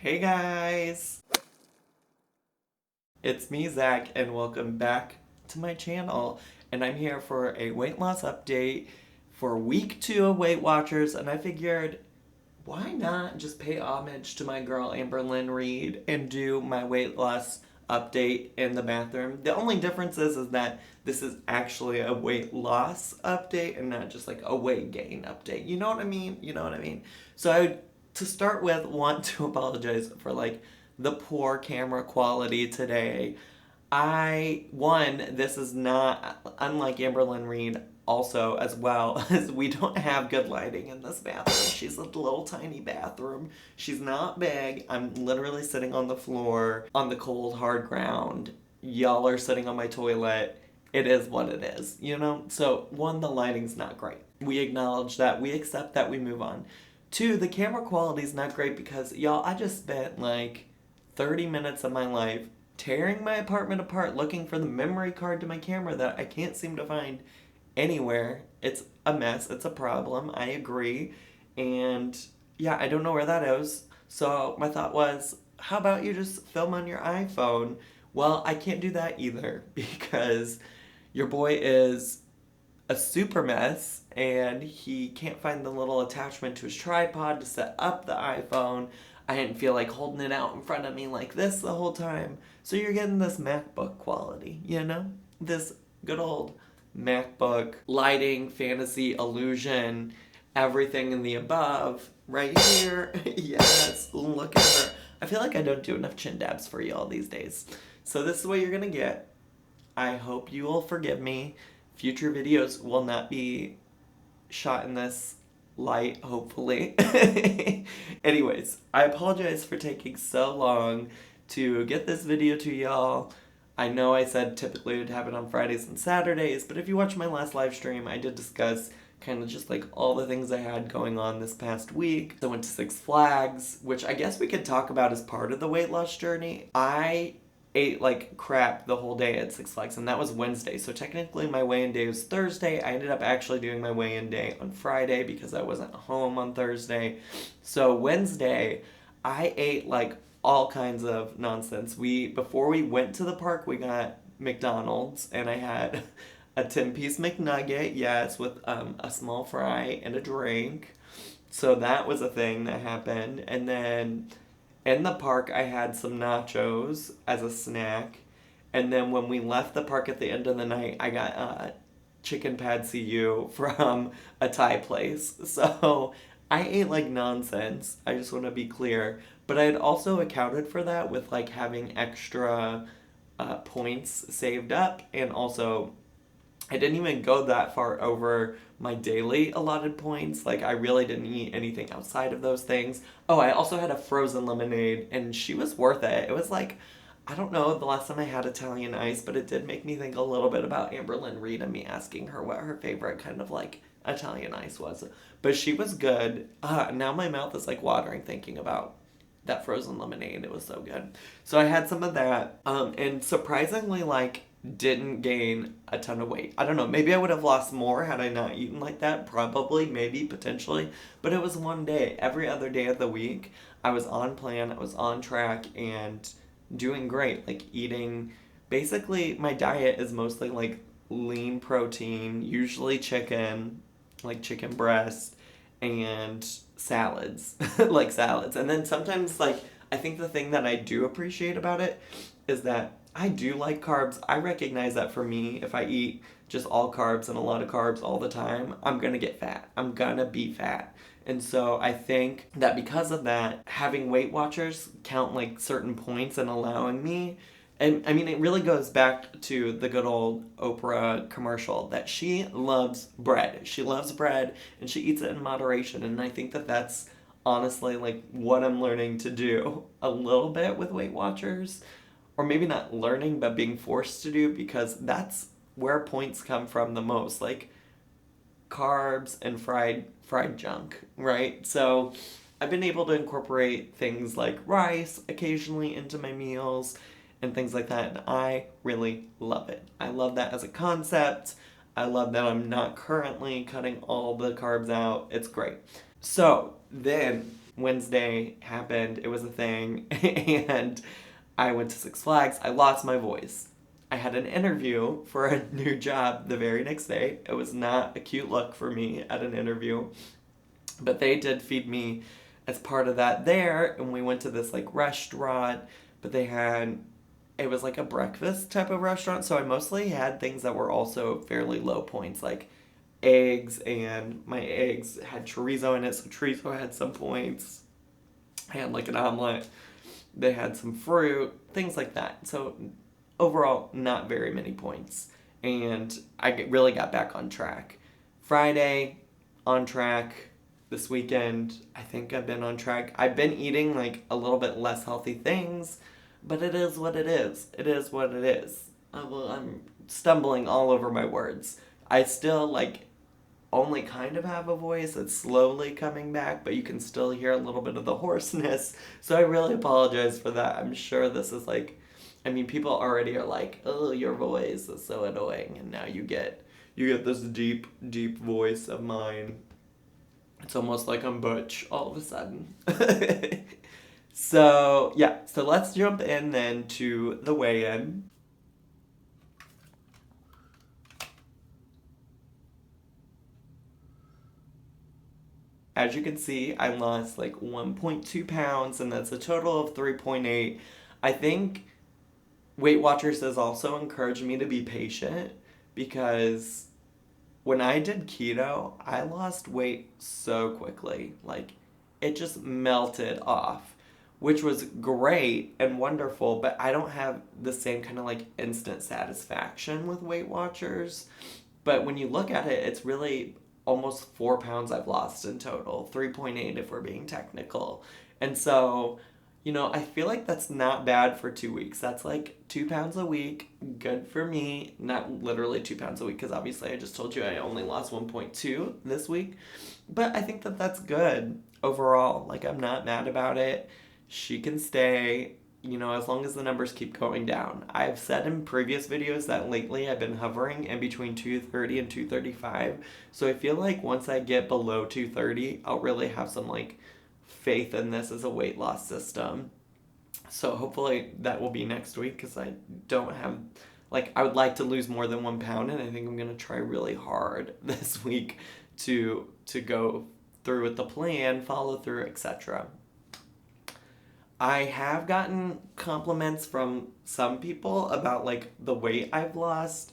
Hey guys! It's me, Zach, and welcome back to my channel. And I'm here for a weight loss update for week 2 of Weight Watchers, and I figured, why not just pay homage to my girl Amber Lynn Reed and do my weight loss update in the bathroom? The only difference is that this is actually a weight loss update and not just like a weight gain update. You know what I mean? You know what I mean? So to start with, want to apologize for like the poor camera quality today. This is not, unlike Amber Lynn Reed, also, as well, as we don't have good lighting in this bathroom. She's a little tiny bathroom. She's not big. I'm literally sitting on the floor on the cold, hard ground. Y'all are sitting on my toilet. It is what it is, you know? So, one, the lighting's not great. We acknowledge that. We accept that. We move on. Two, the camera quality's not great because, y'all, I just spent like 30 minutes of my life tearing my apartment apart looking for the memory card to my camera that I can't seem to find anywhere. It's a mess. It's a problem. I agree. And yeah, I don't know where that is. So my thought was, how about you just film on your iPhone? Well, I can't do that either because your boy is a super mess and he can't find the little attachment to his tripod to set up the iPhone. I didn't feel like holding it out in front of me like this the whole time. So you're getting this MacBook quality, you know? This good old MacBook lighting, fantasy, illusion, everything in the above right here. Yes, look at her. I feel like I don't do enough chin dabs for y'all these days. So this is what you're gonna get. I hope you will forgive me. Future videos will not be shot in this light, hopefully. Anyways, I apologize for taking so long to get this video to y'all. I know I said typically it would happen on Fridays and Saturdays, but if you watch my last live stream, I did discuss kind of just like all the things I had going on this past week. I went to Six Flags, which I guess we could talk about as part of the weight loss journey. I ate like crap the whole day at Six Flags, and that was Wednesday. So technically my weigh-in day was Thursday. I ended up actually doing my weigh-in day on Friday because I wasn't home on Thursday. So Wednesday, I ate like all kinds of nonsense. Before we went to the park, we got McDonald's, and I had a 10-piece McNugget, yes, with a small fry and a drink. So that was a thing that happened. And then in the park, I had some nachos as a snack. And then when we left the park at the end of the night, I got chicken pad see from a Thai place. So I ate like nonsense. I just want to be clear. But I had also accounted for that with like having extra points saved up. And also, I didn't even go that far over my daily allotted points. Like, I really didn't eat anything outside of those things. Oh, I also had a frozen lemonade, and she was worth it. It was like, I don't know the last time I had Italian ice, but it did make me think a little bit about Amber Lynn Reed and me asking her what her favorite kind of like Italian ice was. But she was good. Now my mouth is like watering thinking about that frozen lemonade. It was so good. So I had some of that. And surprisingly, like, didn't gain a ton of weight. I don't know, maybe I would have lost more had I not eaten like that. Probably, maybe, potentially. But it was one day. Every other day of the week, I was on plan, I was on track, and doing great. Like, eating, basically, my diet is mostly like lean protein, usually chicken, like chicken breast, and salads, like salads. And then sometimes, like, I think the thing that I do appreciate about it is that I do like carbs. I recognize that for me, if I eat just all carbs and a lot of carbs all the time, I'm gonna get fat. I'm gonna be fat. And so I think that because of that, having Weight Watchers count like certain points and allowing me, and I mean, it really goes back to the good old Oprah commercial that she loves bread. She loves bread and she eats it in moderation. And I think that that's honestly like what I'm learning to do a little bit with Weight Watchers. Or maybe not learning, but being forced to do, because that's where points come from the most. Like carbs and fried junk, right? So I've been able to incorporate things like rice occasionally into my meals and things like that, and I really love it. I love that as a concept. I love that I'm not currently cutting all the carbs out. It's great. So then Wednesday happened. It was a thing. And I went to Six Flags. I lost my voice. I had an interview for a new job the very next day. It was not a cute look for me at an interview, but they did feed me as part of that there. And we went to this like restaurant, but they had, it was like a breakfast type of restaurant. So I mostly had things that were also fairly low points, like eggs, and my eggs had chorizo in it, so chorizo had some points. I had like an omelet. They had some fruit, things like that. So overall, not very many points. And really got back on track. Friday, on track. This weekend, I think I've been on track. I've been eating like a little bit less healthy things, but it is what it is. It is what it is. I'm stumbling all over my words. I still like only kind of have a voice. It's slowly coming back, but you can still hear a little bit of the hoarseness. So I really apologize for that. I'm sure this is like, I mean, people already are like, oh, your voice is so annoying, and now you get this deep, deep voice of mine. It's almost like I'm Butch all of a sudden. So, yeah. So let's jump in then to the weigh-in. As you can see, I lost like 1.2 pounds, and that's a total of 3.8. I think Weight Watchers has also encouraged me to be patient, because when I did keto, I lost weight so quickly. Like, it just melted off, which was great and wonderful, but I don't have the same kind of like instant satisfaction with Weight Watchers. But when you look at it, it's really almost 4 pounds I've lost in total, 3.8 if we're being technical. And so, I feel like that's not bad for 2 weeks. That's like 2 pounds a week. Good for me. Not literally 2 pounds a week, because obviously I just told you I only lost 1.2 this week. But I think that that's good overall. Like, I'm not mad about it. She can stay, as long as the numbers keep going down. I've said in previous videos that lately I've been hovering in between 230 and 235. So I feel like once I get below 230, I'll really have some like faith in this as a weight loss system. So hopefully that will be next week, because I don't have, like, I would like to lose more than 1 pound, and I think I'm going to try really hard this week to go through with the plan, follow through, etc. I have gotten compliments from some people about like the weight I've lost.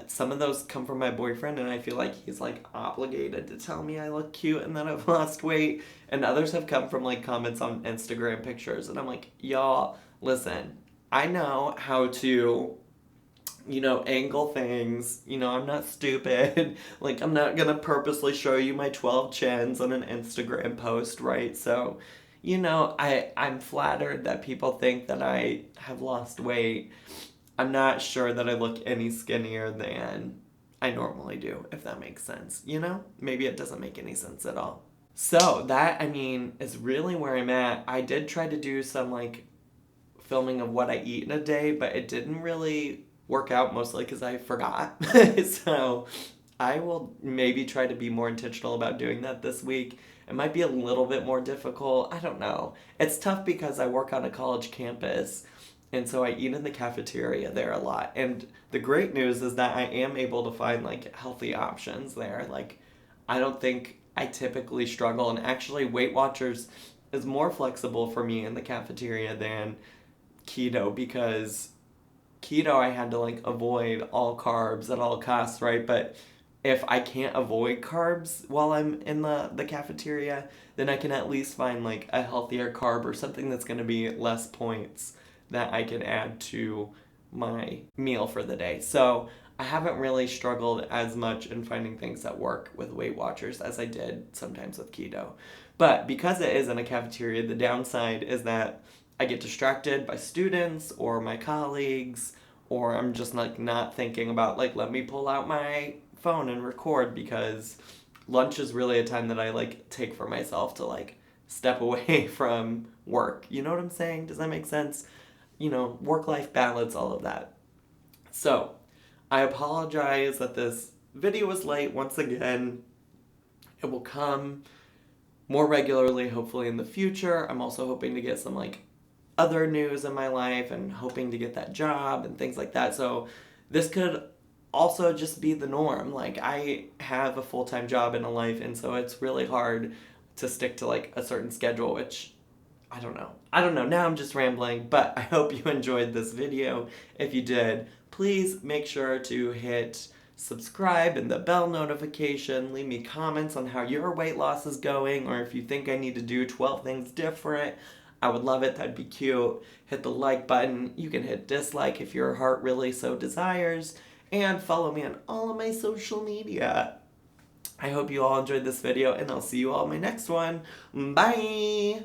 Some of those come from my boyfriend, and I feel like he's like obligated to tell me I look cute and that I've lost weight. And others have come from like comments on Instagram pictures, and I'm like, y'all, listen, I know how to, angle things. I'm not stupid. Like, I'm not gonna purposely show you my 12 chins on an Instagram post, right? So, I'm flattered that people think that I have lost weight. I'm not sure that I look any skinnier than I normally do, if that makes sense. Maybe it doesn't make any sense at all. So that, I mean, is really where I'm at. I did try to do some like filming of what I eat in a day, but it didn't really work out, mostly because I forgot. So I will maybe try to be more intentional about doing that this week. It might be a little bit more difficult. I don't know. It's tough because I work on a college campus, and so I eat in the cafeteria there a lot. And the great news is that I am able to find like healthy options there. Like, I don't think I typically struggle, and actually Weight Watchers is more flexible for me in the cafeteria than keto, because keto I had to like avoid all carbs at all costs, right? But if I can't avoid carbs while I'm in the cafeteria, then I can at least find like a healthier carb or something that's going to be less points that I can add to my meal for the day. So I haven't really struggled as much in finding things that work with Weight Watchers as I did sometimes with keto. But because it is in a cafeteria, the downside is that I get distracted by students or my colleagues, or I'm just like not thinking about like, let me pull out my phone and record, because lunch is really a time that I like take for myself to like step away from work. You know what I'm saying? Does that make sense? Work-life balance, all of that. So, I apologize that this video was late once again. It will come more regularly, hopefully in the future. I'm also hoping to get some like other news in my life and hoping to get that job and things like that. So this could also just be the norm. Like I have a full-time job in a life, and so it's really hard to stick to like a certain schedule, which I don't know. I don't know. Now I'm just rambling, but I hope you enjoyed this video. If you did, please make sure to hit subscribe and the bell notification. Leave me comments on how your weight loss is going, or if you think I need to do 12 things different. I would love it. That'd be cute. Hit the like button. You can hit dislike if your heart really so desires. And follow me on all of my social media. I hope you all enjoyed this video, and I'll see you all in my next one. Bye!